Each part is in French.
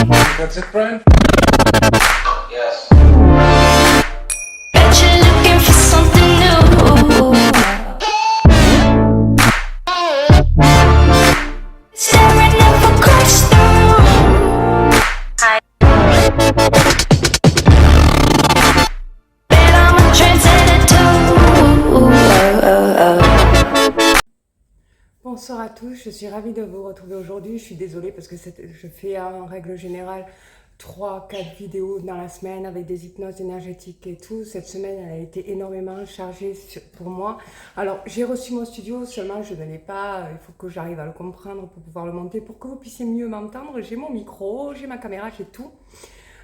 That's it, Brian? Yes. Bet you're looking for something new. Staring up across the room. Bet I'm a trendsetter too. Bonsoir à tous, je suis ravie de vous retrouver aujourd'hui. Je suis désolée parce que je fais en règle générale 3-4 vidéos dans la semaine avec des hypnoses énergétiques et tout. Cette semaine, elle a été énormément chargée pour moi. Alors, j'ai reçu mon studio, seulement je ne l'ai pas. Il faut que j'arrive à le comprendre pour pouvoir le monter, pour que vous puissiez mieux m'entendre. J'ai mon micro, j'ai ma caméra, j'ai tout.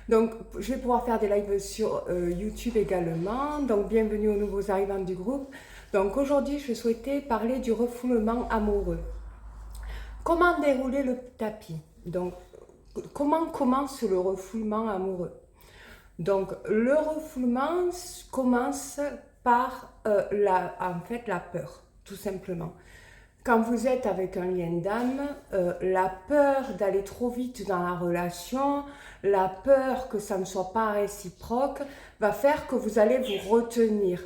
Donc, je vais pouvoir faire des lives sur YouTube également. Donc, bienvenue aux nouveaux arrivants du groupe. Donc, aujourd'hui, je souhaitais parler du refoulement amoureux. Comment dérouler le tapis? Donc, comment commence le refoulement amoureux? Donc, le refoulement commence par la peur, tout simplement. Quand vous êtes avec un lien d'âme, la peur d'aller trop vite dans la relation, la peur que ça ne soit pas réciproque, va faire que vous allez vous retenir.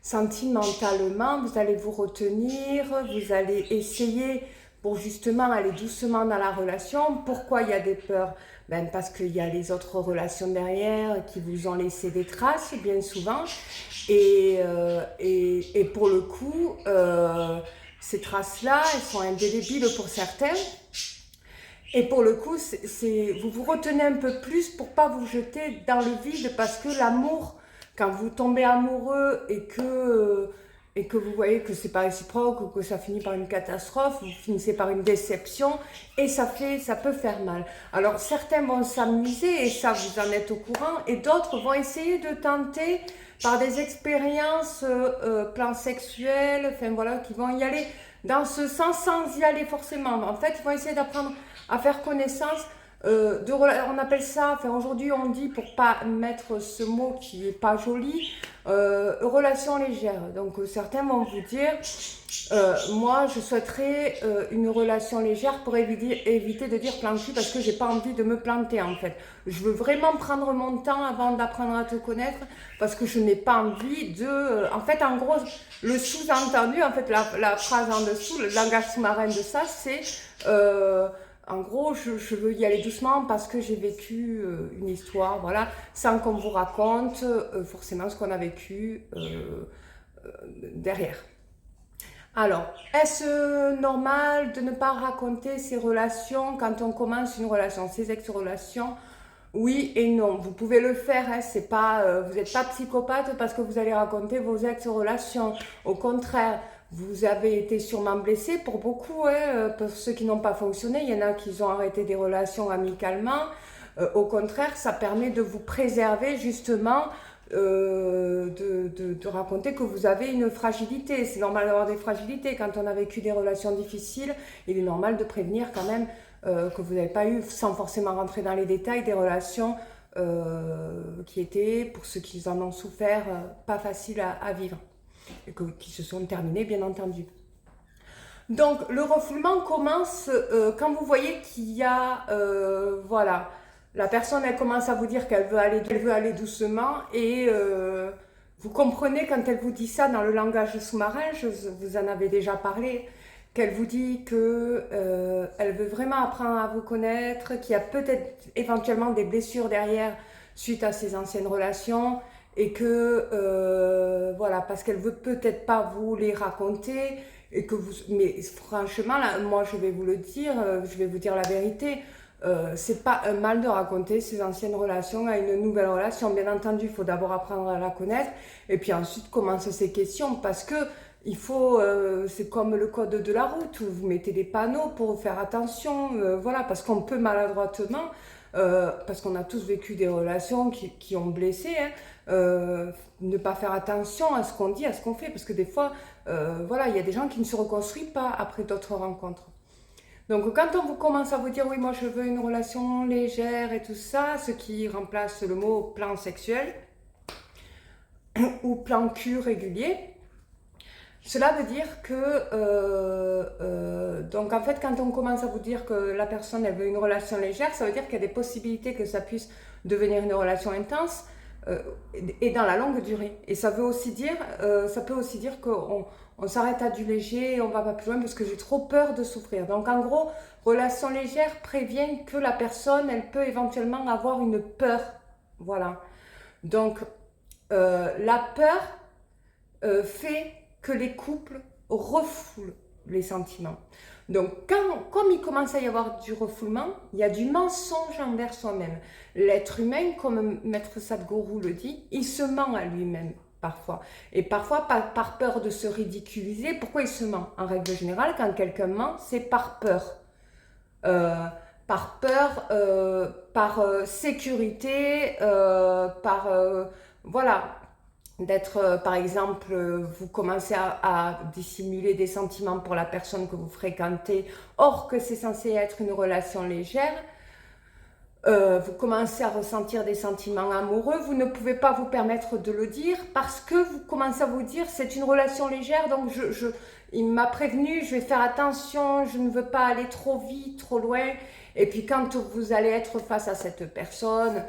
Sentimentalement, vous allez vous retenir, vous allez essayer pour justement aller doucement dans la relation. Pourquoi il y a des peurs? Ben parce qu'il y a les autres relations derrière qui vous ont laissé des traces, bien souvent. Et pour le coup, ces traces-là, elles sont indélébiles pour certains. Et pour le coup, vous vous retenez un peu plus pour pas vous jeter dans le vide, parce que l'amour, quand vous tombez amoureux et que vous voyez que c'est pas réciproque ou que ça finit par une catastrophe, vous finissez par une déception et ça peut faire mal. Alors certains vont s'amuser et ça vous en êtes au courant, et d'autres vont essayer de tenter par des expériences plan sexuel, enfin voilà, qui vont y aller dans ce sens sans y aller forcément. En fait, ils vont essayer d'apprendre à faire connaissance. On appelle ça, enfin aujourd'hui on dit, pour pas mettre ce mot qui est pas joli, relation légère. Donc certains vont vous dire, moi je souhaiterais une relation légère pour éviter de dire plan cul, parce que j'ai pas envie de me planter en fait. Je veux vraiment prendre mon temps avant d'apprendre à te connaître, parce que je n'ai pas envie de... en fait, en gros, le sous-entendu, en fait, la phrase en dessous, le langage sous-marin de ça, c'est... en gros, je veux y aller doucement parce que j'ai vécu une histoire, voilà, sans qu'on vous raconte forcément ce qu'on a vécu derrière. Alors, est-ce normal de ne pas raconter ses relations quand on commence une relation, ses ex-relations? Oui et non. Vous pouvez le faire, hein, c'est pas, vous n'êtes pas psychopathe parce que vous allez raconter vos ex-relations. Au contraire, vous avez été sûrement blessé pour beaucoup, hein, pour ceux qui n'ont pas fonctionné. Il y en a qui ont arrêté des relations amicalement. Au contraire, ça permet de vous préserver justement, de raconter que vous avez une fragilité. C'est normal d'avoir des fragilités. Quand on a vécu des relations difficiles, il est normal de prévenir quand même que vous n'avez pas eu, sans forcément rentrer dans les détails, des relations qui étaient, pour ceux qui en ont souffert, pas faciles à vivre, et qui se sont terminées, bien entendu. Donc le refoulement commence quand vous voyez qu'il y a, voilà, la personne, elle commence à vous dire qu'elle veut aller doucement, et vous comprenez quand elle vous dit ça dans le langage sous-marin, vous en avez déjà parlé, qu'elle vous dit que elle veut vraiment apprendre à vous connaître, qu'il y a peut-être éventuellement des blessures derrière suite à ses anciennes relations, et que voilà, parce qu'elle veut peut-être pas vous les raconter, et que vous, mais franchement là, moi je vais vous le dire, je vais vous dire la vérité. C'est pas un mal de raconter ses anciennes relations à une nouvelle relation. Bien entendu, il faut d'abord apprendre à la connaître, et puis ensuite commencer ces questions, parce que il faut, c'est comme le code de la route, où vous mettez des panneaux pour faire attention, voilà, parce qu'on peut maladroitement, parce qu'on a tous vécu des relations qui ont blessé, hein, ne pas faire attention à ce qu'on dit, à ce qu'on fait, parce que des fois, voilà, il y a des gens qui ne se reconstruisent pas après d'autres rencontres. Donc quand on vous commence à vous dire oui, moi je veux une relation légère et tout ça, ce qui remplace le mot plan sexuel ou plan cul régulier, Cela veut dire que, donc en fait, quand on commence à vous dire que la personne, elle veut une relation légère, ça veut dire qu'il y a des possibilités que ça puisse devenir une relation intense et dans la longue durée. Et ça veut aussi dire, ça peut aussi dire qu'on s'arrête à du léger et on va pas plus loin parce que j'ai trop peur de souffrir. Donc en gros, relation légère prévient que la personne, elle peut éventuellement avoir une peur. Voilà. Donc la peur fait que les couples refoulent les sentiments. Donc, comme il commence à y avoir du refoulement, il y a du mensonge envers soi-même. L'être humain, comme Maître Sadhguru le dit, il se ment à lui-même parfois. Et parfois, par peur de se ridiculiser. Pourquoi il se ment? En règle générale, quand quelqu'un ment, c'est par peur. Par sécurité, voilà, d'être, par exemple, vous commencez à dissimuler des sentiments pour la personne que vous fréquentez, or que c'est censé être une relation légère, vous commencez à ressentir des sentiments amoureux, vous ne pouvez pas vous permettre de le dire parce que vous commencez à vous dire c'est une relation légère, donc il m'a prévenu, je vais faire attention, je ne veux pas aller trop vite, trop loin. Et puis quand vous allez être face à cette personne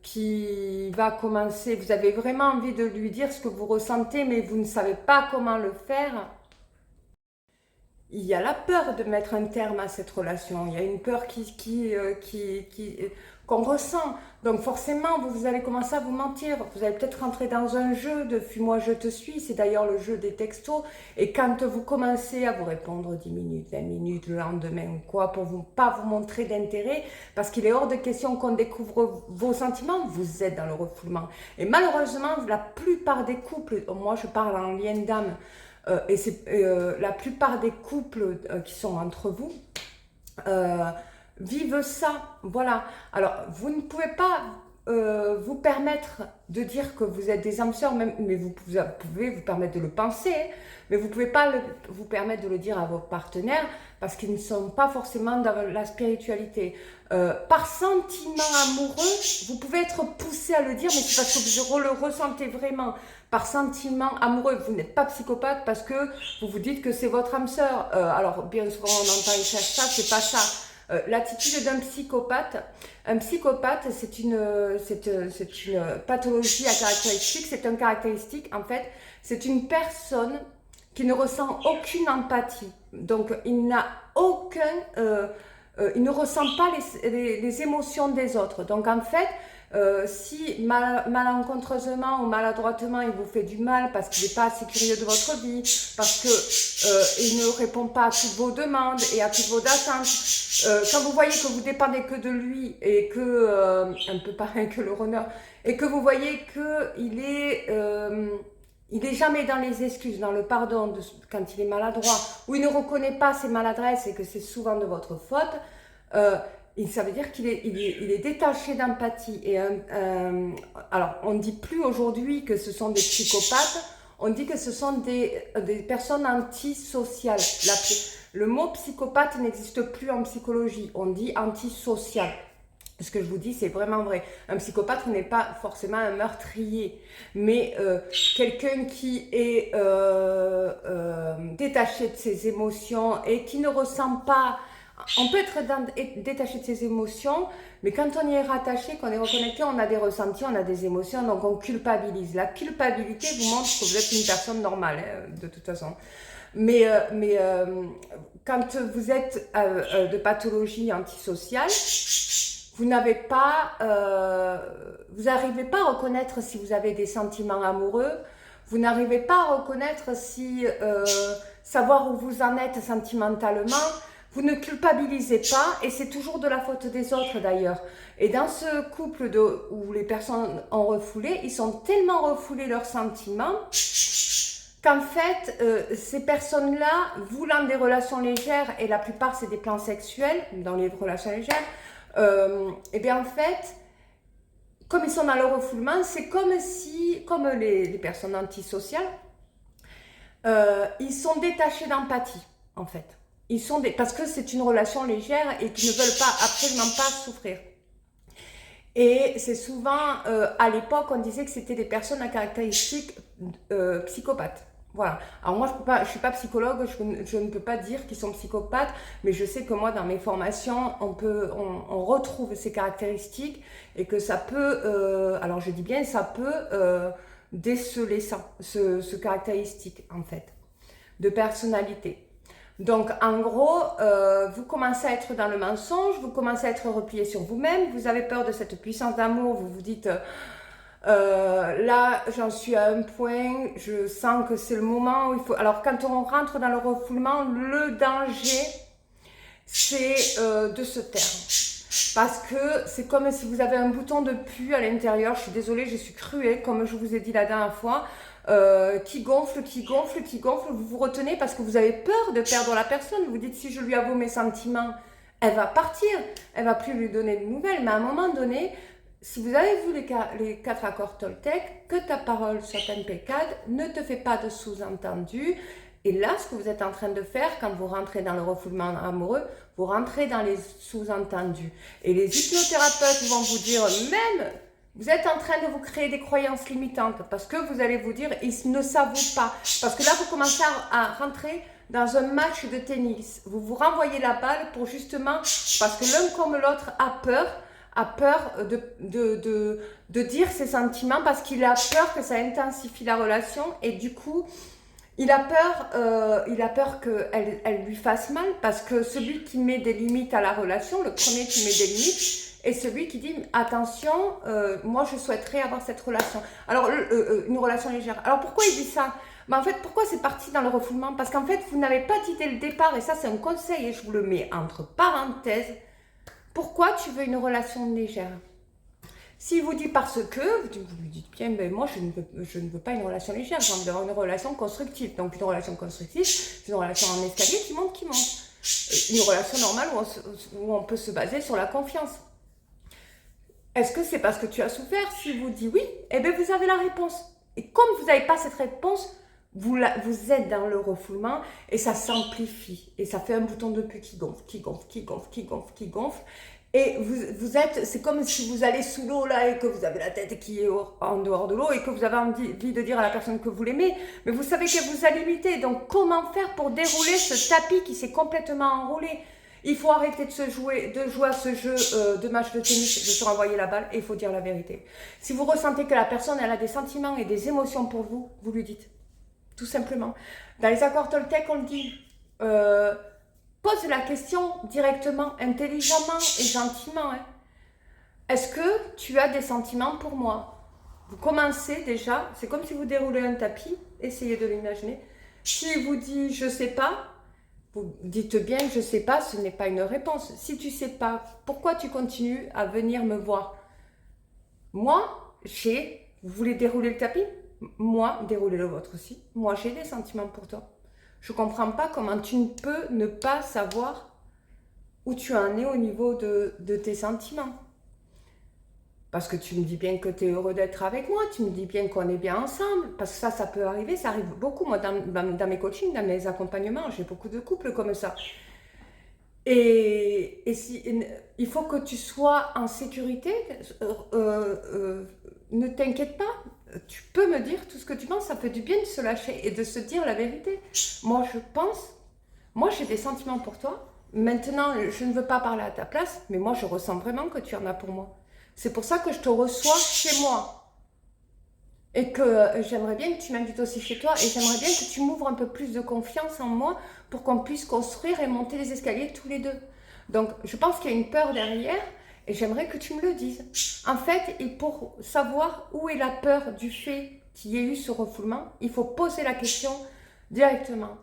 qui va commencer, vous avez vraiment envie de lui dire ce que vous ressentez, mais vous ne savez pas comment le faire. Il y a la peur de mettre un terme à cette relation. Il y a une peur qu'on ressent. Donc forcément, vous allez commencer à vous mentir. Vous allez peut-être rentrer dans un jeu de « fuis-moi, je te suis ». C'est d'ailleurs le jeu des textos. Et quand vous commencez à vous répondre 10 minutes, 20 minutes, le lendemain ou quoi, pour pas vous montrer d'intérêt, parce qu'il est hors de question qu'on découvre vos sentiments, vous êtes dans le refoulement. Et malheureusement, la plupart des couples, moi je parle en lien d'âme, et c'est la plupart des couples qui sont entre vous vivent ça, voilà. Alors, vous ne pouvez pas vous permettre de dire que vous êtes des âmes sœurs, mais vous pouvez vous permettre de le penser, hein, mais vous ne pouvez pas vous permettre de le dire à vos partenaires parce qu'ils ne sont pas forcément dans la spiritualité. Par sentiment amoureux, vous pouvez être poussé à le dire, mais c'est parce que vous le ressentez vraiment. Par sentiment amoureux, vous n'êtes pas psychopathe parce que vous vous dites que c'est votre âme sœur. Alors, bien souvent, on entend ça, c'est pas ça. L'attitude d'un psychopathe. Un psychopathe, c'est une pathologie à caractéristique. C'est une caractéristique, en fait, c'est une personne qui ne ressent aucune empathie. Donc, il n'a il ne ressent pas les émotions des autres. Donc, en fait, si malencontreusement ou maladroitement il vous fait du mal parce qu'il n'est pas assez curieux de votre vie, parce qu'il ne répond pas à toutes vos demandes et à toutes vos attentes, quand vous voyez que vous dépendez que de lui et que, un peu pareil que le runner, et que vous voyez qu'il est... il n'est jamais dans les excuses, dans le pardon quand il est maladroit, ou il ne reconnaît pas ses maladresses et que c'est souvent de votre faute, ça veut dire qu'il est détaché d'empathie. Alors, on ne dit plus aujourd'hui que ce sont des psychopathes, on dit que ce sont des personnes antisociales. Le mot psychopathe n'existe plus en psychologie, on dit antisocial. Ce que je vous dis, c'est vraiment vrai. Un psychopathe n'est pas forcément un meurtrier, mais quelqu'un qui est détaché de ses émotions et qui ne ressent pas... On peut être détaché de ses émotions, mais quand on y est rattaché, qu'on est reconnecté, on a des ressentis, on a des émotions, donc on culpabilise. La culpabilité vous montre que vous êtes une personne normale, hein, de toute façon. Mais quand vous êtes de pathologie antisociale, vous n'arrivez pas à reconnaître si vous avez des sentiments amoureux, vous n'arrivez pas à reconnaître savoir où vous en êtes sentimentalement, vous ne culpabilisez pas et c'est toujours de la faute des autres d'ailleurs. Et dans ce couple où les personnes ont refoulé, ils sont tellement refoulés leurs sentiments qu'en fait, ces personnes-là, voulant des relations légères, et la plupart c'est des plans sexuels dans les relations légères, et bien en fait, comme ils sont dans le refoulement, c'est comme les personnes antisociales, ils sont détachés d'empathie en fait. Parce que c'est une relation légère et qu'ils ne veulent absolument pas souffrir. Et c'est souvent, à l'époque, on disait que c'était des personnes à caractéristiques psychopathes. Voilà. Alors moi, je suis pas psychologue, je ne peux pas dire qu'ils sont psychopathes, mais je sais que moi, dans mes formations, on retrouve ces caractéristiques et que ça peut, alors je dis bien, ça peut déceler ça, ce caractéristique, en fait, de personnalité. Donc, en gros, vous commencez à être dans le mensonge, vous commencez à être replié sur vous-même, vous avez peur de cette puissance d'amour, vous vous dites... là, j'en suis à un point, je sens que c'est le moment où il faut... Alors, quand on rentre dans le refoulement, le danger, c'est de se taire. Parce que c'est comme si vous avez un bouton de pu à l'intérieur. Je suis désolée, je suis cruelle, comme je vous ai dit la dernière fois, qui gonfle, qui gonfle, qui gonfle. Vous vous retenez parce que vous avez peur de perdre la personne. Vous dites, si je lui avoue mes sentiments, elle va partir. Elle va plus lui donner de nouvelles. Mais à un moment donné... Si vous avez vu les 4 accords Toltec, que ta parole soit impeccable, ne te fais pas de sous-entendu. Et là, ce que vous êtes en train de faire, quand vous rentrez dans le refoulement amoureux, vous rentrez dans les sous-entendus. Et les hypnothérapeutes vont vous dire, même, vous êtes en train de vous créer des croyances limitantes, parce que vous allez vous dire, ils ne s'avouent pas. Parce que là, vous commencez à rentrer dans un match de tennis. Vous vous renvoyez la balle pour justement, parce que l'un comme l'autre a peur de dire ses sentiments parce qu'il a peur que ça intensifie la relation et du coup, il a peur qu'elle lui fasse mal parce que celui qui met des limites à la relation, le premier qui met des limites, est celui qui dit attention, moi je souhaiterais avoir cette relation. Alors, une relation légère. Alors pourquoi il dit ça? En fait, pourquoi c'est parti dans le refoulement? Parce qu'en fait, vous n'avez pas dit dès le départ, et ça c'est un conseil et je vous le mets entre parenthèses. Pourquoi tu veux une relation légère? S'il vous dit parce que, vous lui dites bien, ben moi je ne veux pas une relation légère, j'ai envie d'avoir une relation constructive. Donc une relation constructive, c'est une relation en escalier qui monte, qui monte. Une relation normale où on peut se baser sur la confiance. Est-ce que c'est parce que tu as souffert? Si vous dites oui, eh bien vous avez la réponse. Et comme vous n'avez pas cette réponse, vous êtes dans le refoulement et ça s'amplifie. Et ça fait un bouton de pu qui gonfle, qui gonfle, qui gonfle, qui gonfle, qui gonfle. Et c'est comme si vous allez sous l'eau là et que vous avez la tête qui est en dehors de l'eau et que vous avez envie de dire à la personne que vous l'aimez. Mais vous savez qu'elle vous a limité. Donc comment faire pour dérouler ce tapis qui s'est complètement enroulé? Il faut arrêter de jouer à ce jeu de match de tennis, de se renvoyer la balle et il faut dire la vérité. Si vous ressentez que la personne elle a des sentiments et des émotions pour vous, vous lui dites. Tout simplement. Dans les accords Toltec, on dit pose la question directement, intelligemment et gentiment. Hein. Est-ce que tu as des sentiments pour moi? Vous commencez déjà, c'est comme si vous déroulez un tapis, essayez de l'imaginer. S'il vous dit je sais pas, vous dites bien je sais pas, ce n'est pas une réponse. Si tu sais pas, pourquoi tu continues à venir me voir? Moi, vous voulez dérouler le tapis? Moi, déroulez le vôtre aussi. Moi, j'ai des sentiments pour toi. Je ne comprends pas comment tu ne peux ne pas savoir où tu en es au niveau de tes sentiments. Parce que tu me dis bien que tu es heureux d'être avec moi, tu me dis bien qu'on est bien ensemble. Parce que ça peut arriver, ça arrive beaucoup. Moi, dans mes coachings, dans mes accompagnements, j'ai beaucoup de couples comme ça. Et il faut que tu sois en sécurité. Ne t'inquiète pas. Tu peux me dire tout ce que tu penses, ça fait du bien de se lâcher et de se dire la vérité. Moi, j'ai des sentiments pour toi. Maintenant, je ne veux pas parler à ta place, mais moi, je ressens vraiment que tu en as pour moi. C'est pour ça que je te reçois chez moi. Et que j'aimerais bien que tu m'invites aussi chez toi et j'aimerais bien que tu m'ouvres un peu plus de confiance en moi pour qu'on puisse construire et monter les escaliers tous les deux. Donc, je pense qu'il y a une peur derrière. Et j'aimerais que tu me le dises. En fait, et pour savoir où est la peur du fait qu'il y ait eu ce refoulement, il faut poser la question directement.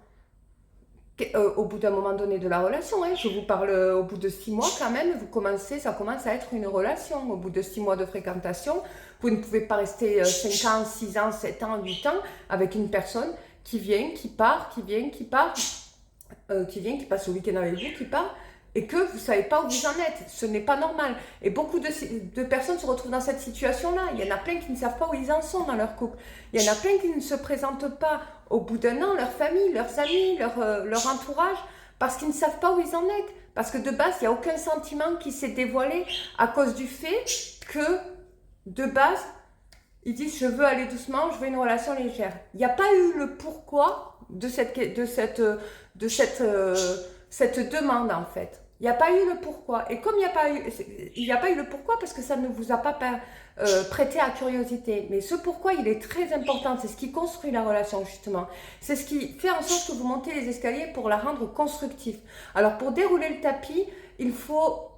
Au bout d'un moment donné de la relation, hein, je vous parle au bout de 6 mois quand même, ça commence à être une relation. Au bout de 6 mois de fréquentation, vous ne pouvez pas rester 5 ans, 6 ans, 7 ans, 8 ans avec une personne qui vient, qui part, qui vient, qui part, qui vient, qui passe le week-end avec vous, qui part. Et que vous ne savez pas où vous en êtes. Ce n'est pas normal. Et beaucoup de personnes se retrouvent dans cette situation-là. Il y en a plein qui ne savent pas où ils en sont dans leur couple. Il y en a plein qui ne se présentent pas au bout d'un an, leur famille, leurs amis, leur entourage, parce qu'ils ne savent pas où ils en sont. Parce que de base, il n'y a aucun sentiment qui s'est dévoilé à cause du fait que, de base, Ils disent je veux aller doucement, je veux une relation légère. Il n'y a pas eu le pourquoi de cette demande en fait. Il n'y a pas eu le pourquoi. Et comme il n'y a pas eu le pourquoi parce que ça ne vous a pas prêté à curiosité. Mais ce pourquoi, il est très important. C'est ce qui construit la relation justement. C'est ce qui fait en sorte que vous montez les escaliers pour la rendre constructive. Alors pour dérouler le tapis, il faut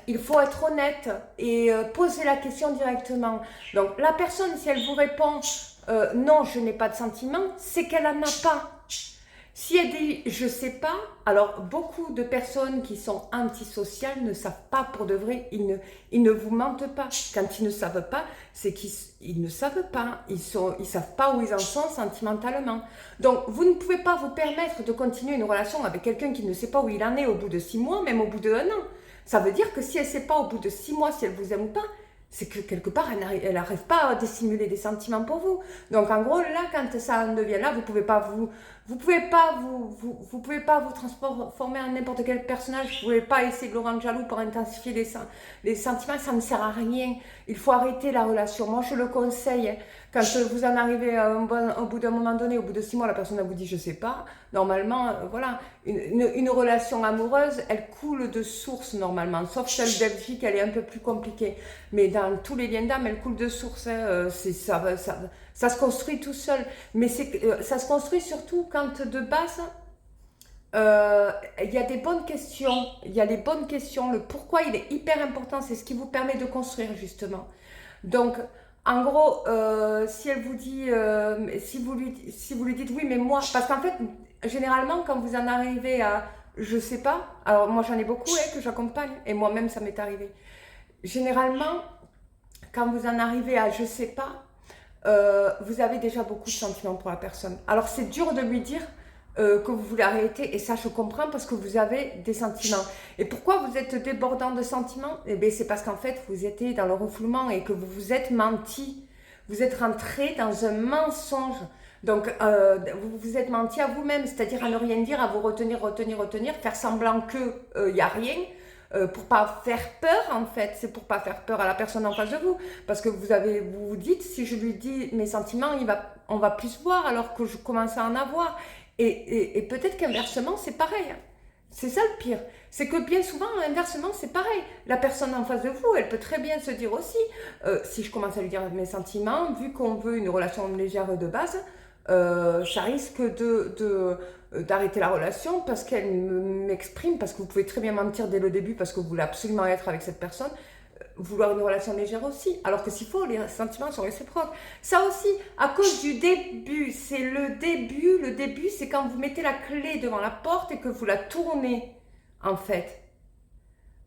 être honnête et poser la question directement. Donc la personne, si elle vous répond non, je n'ai pas de sentiment, c'est qu'elle n'en a pas. Si elle dit je sais pas, alors beaucoup de personnes qui sont antisociales ne savent pas pour de vrai, ils ne vous mentent pas. Quand ils ne savent pas, c'est qu'ils ne savent pas, ils savent pas où ils en sont sentimentalement. Donc vous ne pouvez pas vous permettre de continuer une relation avec quelqu'un qui ne sait pas où il en est au bout de 6 mois, même au bout de 1 an. Ça veut dire que si elle ne sait pas au bout de 6 mois si elle vous aime ou pas, c'est que quelque part elle n'arrive pas à dissimuler des sentiments pour vous. Donc en gros là, quand ça en devient là, vous pouvez pas vous transformer en n'importe quel personnage. Vous pouvez pas essayer de le rendre jaloux pour intensifier les sentiments, ça ne sert à rien. Il faut arrêter la relation. Moi je le conseille. Quand vous en arrivez au bout d'un moment donné, au bout de 6 mois, la personne vous dit je sais pas. Normalement, voilà, une relation amoureuse, elle coule de source normalement. Sauf celle Belgique, elle est un peu plus compliquée. Mais dans tous les liens d'âme, elle coule de source. Hein. Ça se construit tout seul. Mais ça se construit surtout quand de base, il y a des bonnes questions. Il y a les bonnes questions. Le pourquoi, il est hyper important. C'est ce qui vous permet de construire justement. Donc, en gros, si elle vous dit, si vous lui dites oui, mais moi, parce qu'en fait, généralement, quand vous en arrivez à je sais pas, alors moi j'en ai beaucoup que j'accompagne, et moi-même ça m'est arrivé. Généralement, quand vous en arrivez à je sais pas, vous avez déjà beaucoup de sentiments pour la personne. Alors c'est dur de lui dire que vous voulez arrêter, et ça je comprends parce que vous avez des sentiments. Et pourquoi vous êtes débordant de sentiments? Eh bien c'est parce qu'en fait vous étiez dans le refoulement et que vous vous êtes menti. Vous êtes rentré dans un mensonge. Donc vous vous êtes menti à vous-même, c'est-à-dire à ne rien dire, à vous retenir, faire semblant que y a rien. Pour pas faire peur en fait, c'est pour pas faire peur à la personne en face de vous, parce que vous vous dites si je lui dis mes sentiments, on va plus se voir alors que je commence à en avoir, et peut-être qu'inversement c'est pareil. C'est ça le pire, c'est que bien souvent inversement c'est pareil. La personne en face de vous, elle peut très bien se dire aussi, si je commence à lui dire mes sentiments, vu qu'on veut une relation légère de base, ça risque d'arrêter la relation parce qu'elle m'exprime, parce que vous pouvez très bien mentir dès le début parce que vous voulez absolument être avec cette personne, vouloir une relation légère aussi, alors que s'il faut, les sentiments sont réciproques. Ça aussi, à cause du début, c'est le début c'est quand vous mettez la clé devant la porte et que vous la tournez, en fait.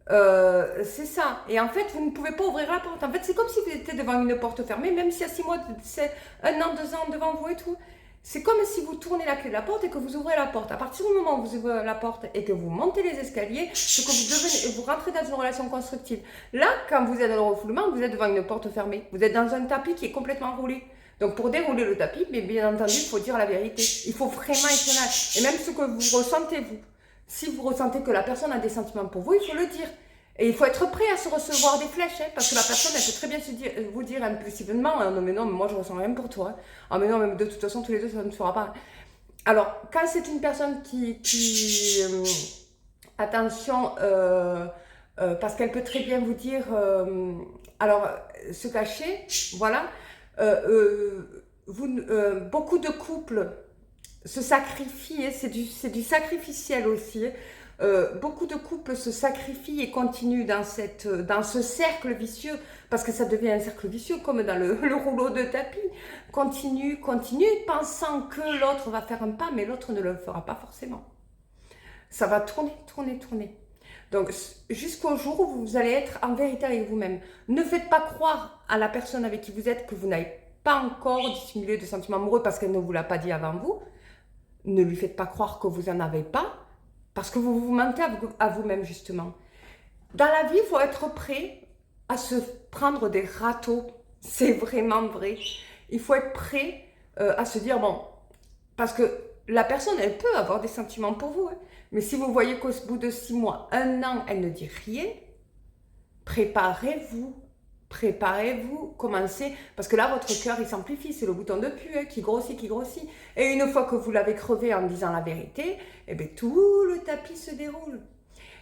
C'est ça. Et en fait, vous ne pouvez pas ouvrir la porte. En fait, c'est comme si vous étiez devant une porte fermée, même s'il y a 6 mois, c'est 1 an, 2 ans devant vous et tout. C'est comme si vous tournez la clé de la porte et que vous ouvrez la porte. À partir du moment où vous ouvrez la porte et que vous montez les escaliers, c'est que vous rentrez dans une relation constructive. Là, quand vous êtes dans le refoulement, vous êtes devant une porte fermée. Vous êtes dans un tapis qui est complètement roulé. Donc pour dérouler le tapis, mais bien entendu, il faut dire la vérité. Il faut vraiment être honnête. Et même ce que vous ressentez, vous. Si vous ressentez que la personne a des sentiments pour vous, il faut le dire. Et il faut être prêt à se recevoir des flèches, parce que la personne, elle peut très bien vous dire impulsivement, non mais moi je ressens rien pour toi. Ah mais non, mais de toute façon, tous les deux, ça ne se fera pas. Alors, quand c'est une personne attention, parce qu'elle peut très bien vous dire, alors, se cacher, voilà, beaucoup de couples se sacrifient, c'est du sacrificiel aussi. Beaucoup de couples se sacrifient et continuent dans ce cercle vicieux, parce que ça devient un cercle vicieux, comme dans le rouleau de tapis. Continue, pensant que l'autre va faire un pas, mais l'autre ne le fera pas forcément. Ça va tourner. Donc, jusqu'au jour où vous allez être en vérité avec vous-même. Ne faites pas croire à la personne avec qui vous êtes que vous n'avez pas encore dissimulé de sentiments amoureux parce qu'elle ne vous l'a pas dit avant vous. Ne lui faites pas croire que vous n'en avez pas, parce que vous vous mentez à vous-même, justement. Dans la vie, il faut être prêt à se prendre des râteaux. C'est vraiment vrai. Il faut être prêt à se dire, bon, parce que la personne, elle peut avoir des sentiments pour vous. Hein, mais si vous voyez qu'au bout de 6 mois, 1 an, elle ne dit rien, préparez-vous préparez-vous, commencez, parce que là, votre cœur, il s'amplifie, c'est le bouton de pu qui grossit, qui grossit. Et une fois que vous l'avez crevé en disant la vérité, eh bien, tout le tapis se déroule.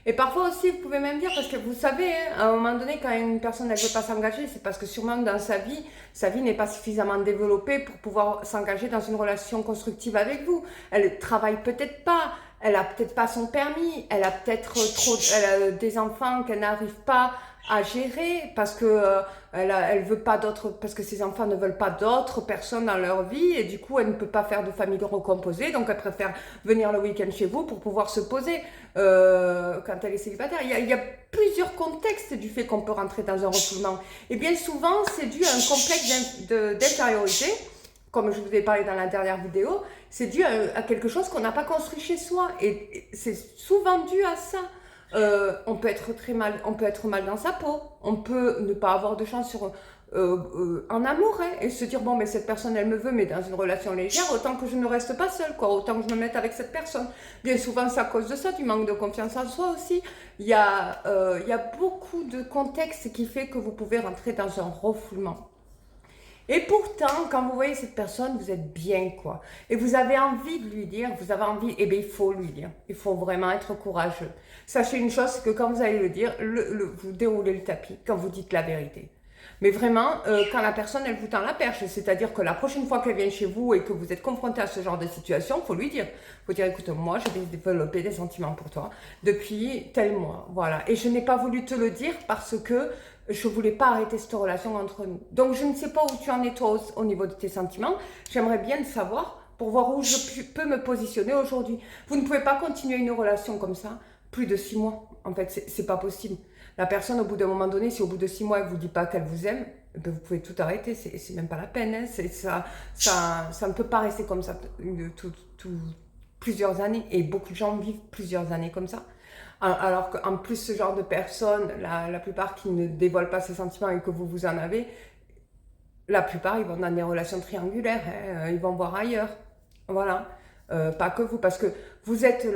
Et parfois aussi, vous pouvez même dire, parce que vous savez, hein, à un moment donné, quand une personne ne veut pas s'engager, c'est parce que sûrement dans sa vie n'est pas suffisamment développée pour pouvoir s'engager dans une relation constructive avec vous. Elle travaille peut-être pas, elle a peut-être pas son permis, elle a peut-être elle a des enfants qu'elle n'arrive pas à gérer parce que elle veut pas d'autres, parce que ses enfants ne veulent pas d'autres personnes dans leur vie et du coup elle ne peut pas faire de famille recomposée, donc elle préfère venir le week-end chez vous pour pouvoir se poser quand elle est célibataire. Il y a plusieurs contextes du fait qu'on peut rentrer dans un refoulement et bien souvent c'est dû à un complexe d'infériorité. Comme je vous ai parlé dans la dernière vidéo, c'est dû à quelque chose qu'on n'a pas construit chez soi et c'est souvent dû à ça. On peut être mal dans sa peau, on peut ne pas avoir de chance en amour et se dire bon mais cette personne elle me veut mais dans une relation légère autant que je ne reste pas seule quoi, autant que je me mette avec cette personne. Bien souvent c'est à cause de ça, du manque de confiance en soi aussi. Il y a beaucoup de contextes qui fait que vous pouvez rentrer dans un refoulement. Et pourtant, quand vous voyez cette personne, vous êtes bien, quoi. Et vous avez envie de lui dire, vous avez envie, eh bien, il faut lui dire. Il faut vraiment être courageux. Sachez une chose, c'est que quand vous allez le dire, vous déroulez le tapis, quand vous dites la vérité. Mais vraiment, quand la personne, elle vous tend la perche, c'est-à-dire que la prochaine fois qu'elle vient chez vous et que vous êtes confronté à ce genre de situation, il faut lui dire. Il faut dire, écoute, moi, j'ai développé des sentiments pour toi depuis tel mois, voilà. Et je n'ai pas voulu te le dire parce que je ne voulais pas arrêter cette relation entre nous. Donc, je ne sais pas où tu en es toi au niveau de tes sentiments. J'aimerais bien le savoir pour voir où je peux me positionner aujourd'hui. Vous ne pouvez pas continuer une relation comme ça plus de 6 mois. En fait, c'est pas possible. La personne, au bout d'un moment donné, si au bout de 6 mois, elle ne vous dit pas qu'elle vous aime, ben vous pouvez tout arrêter. C'est même pas la peine. Hein. Ça ne peut pas rester comme ça plusieurs années. Et beaucoup de gens vivent plusieurs années comme ça. Alors qu'en plus, ce genre de personnes, la plupart qui ne dévoilent pas ses sentiments et que vous en avez, la plupart, ils vont dans des relations triangulaires. Hein. Ils vont voir ailleurs. Voilà. Pas que vous, parce que vous êtes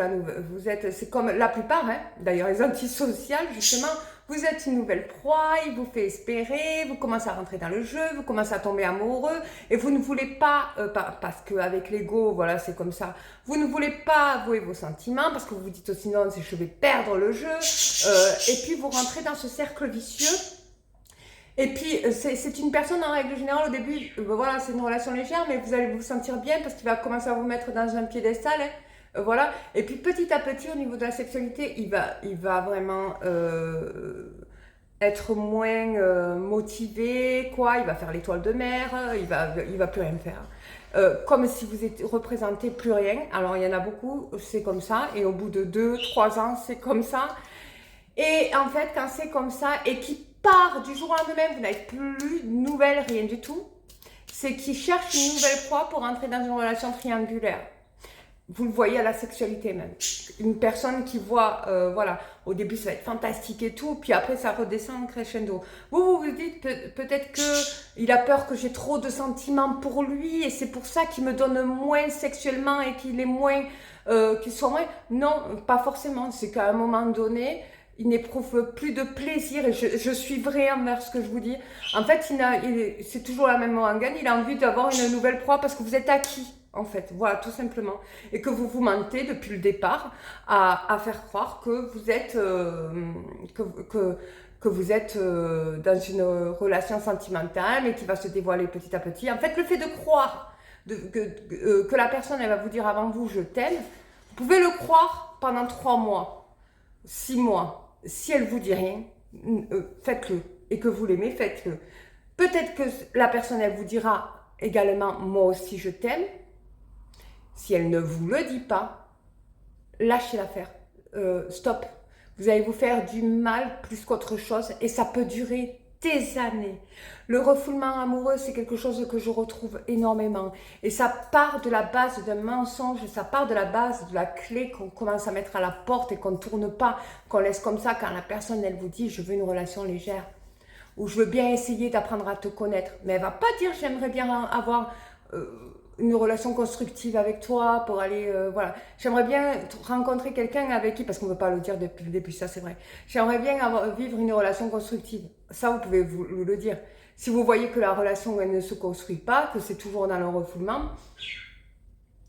c'est comme la plupart, hein, d'ailleurs les antisociales, justement, vous êtes une nouvelle proie, il vous fait espérer, vous commencez à rentrer dans le jeu, vous commencez à tomber amoureux, et vous ne voulez pas, parce qu'avec l'ego, voilà, c'est comme ça, vous ne voulez pas avouer vos sentiments, parce que vous vous dites aussi non, je vais perdre le jeu, et puis vous rentrez dans ce cercle vicieux. Et puis, c'est une personne en règle générale au début, voilà, c'est une relation légère, mais vous allez vous sentir bien parce qu'il va commencer à vous mettre dans un piédestal, hein, voilà. Et puis petit à petit, au niveau de la sexualité, il va vraiment être moins motivé, quoi. Il va faire l'étoile de mer, il va plus rien faire. Comme si vous étiez représenté plus rien. Alors, il y en a beaucoup, c'est comme ça. Et au bout de 2-3 ans, c'est comme ça. Et en fait, quand c'est comme ça et qu'il part du jour au lendemain, vous n'avez plus de nouvelles, rien du tout, c'est qu'il cherche une nouvelle proie pour entrer dans une relation triangulaire. Vous le voyez à la sexualité même. Une personne qui voit, voilà, au début ça va être fantastique et tout, puis après ça redescend crescendo. Vous dites peut-être qu'il a peur que j'ai trop de sentiments pour lui et c'est pour ça qu'il me donne moins sexuellement et qu'il est moins, qu'il soit moins. Non, pas forcément. C'est qu'à un moment donné, il n'éprouve plus de plaisir et je suis vraie envers ce que je vous dis. En fait, c'est toujours la même rengaine. Il a envie d'avoir une nouvelle proie parce que vous êtes acquis, en fait. Voilà, tout simplement. Et que vous vous mentez depuis le départ à faire croire que vous êtes, que vous êtes dans une relation sentimentale mais qui va se dévoiler petit à petit. En fait, le fait de croire que la personne, elle va vous dire avant vous « je t'aime », vous pouvez le croire pendant 3 mois, 6 mois. Si elle vous dit rien, faites-le. Et que vous l'aimez, faites-le. Peut-être que la personne, elle vous dira également « moi aussi je t'aime ». Si elle ne vous le dit pas, lâchez l'affaire. Stop. Vous allez vous faire du mal plus qu'autre chose et ça peut durer des années. Le refoulement amoureux, c'est quelque chose que je retrouve énormément. Et ça part de la base d'un mensonge, ça part de la base de la clé qu'on commence à mettre à la porte et qu'on ne tourne pas, qu'on laisse comme ça quand la personne, elle vous dit « je veux une relation légère » ou « je veux bien essayer d'apprendre à te connaître ». Mais elle ne va pas dire « j'aimerais bien avoir une relation constructive avec toi pour aller… voilà. J'aimerais bien rencontrer quelqu'un avec qui… » parce qu'on ne peut pas le dire depuis le début, ça c'est vrai. « J'aimerais bien vivre une relation constructive ». Ça, vous pouvez vous le dire. Si vous voyez que la relation elle ne se construit pas, que c'est toujours dans le refoulement,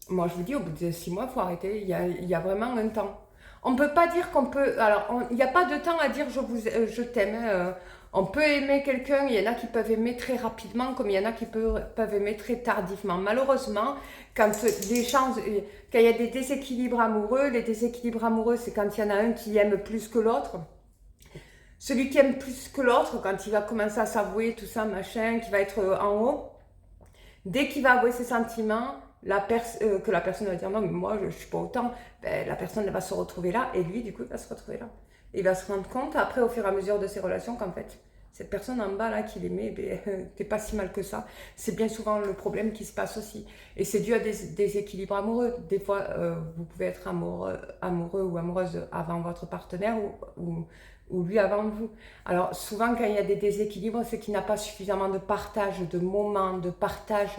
moi je vous dis, au bout de 6 mois, il faut arrêter. Il y a vraiment un temps. On ne peut pas dire qu'on peut... Alors, il n'y a pas de temps à dire je t'aime. On peut aimer quelqu'un, il y en a qui peuvent aimer très rapidement, comme il y en a qui peuvent aimer très tardivement. Malheureusement, quand il y a des déséquilibres amoureux, les déséquilibres amoureux, c'est quand il y en a un qui aime plus que l'autre. Celui qui aime plus que l'autre, quand il va commencer à s'avouer tout ça, machin, qui va être en haut, dès qu'il va avouer ses sentiments, que la personne va dire non mais moi je suis pas autant, ben, la personne elle va se retrouver là et lui du coup il va se retrouver là. Et il va se rendre compte après au fur et à mesure de ses relations qu'en fait cette personne en bas là qu'il aimait, ben, t'es pas si mal que ça. C'est bien souvent le problème qui se passe aussi. Et c'est dû à des équilibres amoureux. Des fois vous pouvez être amoureux ou amoureuse avant votre partenaire ou lui avant vous. Alors souvent quand il y a des déséquilibres, c'est qu'il n'a pas suffisamment de partage, de moments, de partage,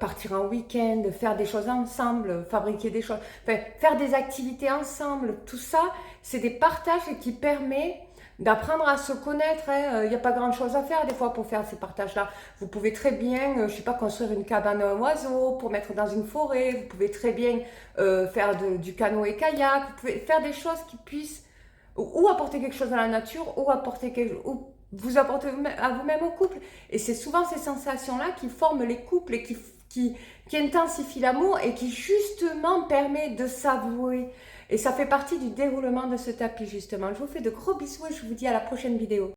partir en week-end, faire des choses ensemble, fabriquer des choses, enfin, faire des activités ensemble, tout ça, c'est des partages qui permettent d'apprendre à se connaître. Il n'y a pas grand chose à faire des fois pour faire ces partages-là. Vous pouvez très bien, je sais pas, construire une cabane à oiseaux pour mettre dans une forêt, vous pouvez très bien faire du canoë-kayak, vous pouvez faire des choses qui puissent ou apporter quelque chose à la nature, ou vous apporter à vous-même au couple. Et c'est souvent ces sensations-là qui forment les couples et qui intensifient l'amour et qui justement permet de s'avouer. Et ça fait partie du déroulement de ce tapis justement. Je vous fais de gros bisous et je vous dis à la prochaine vidéo.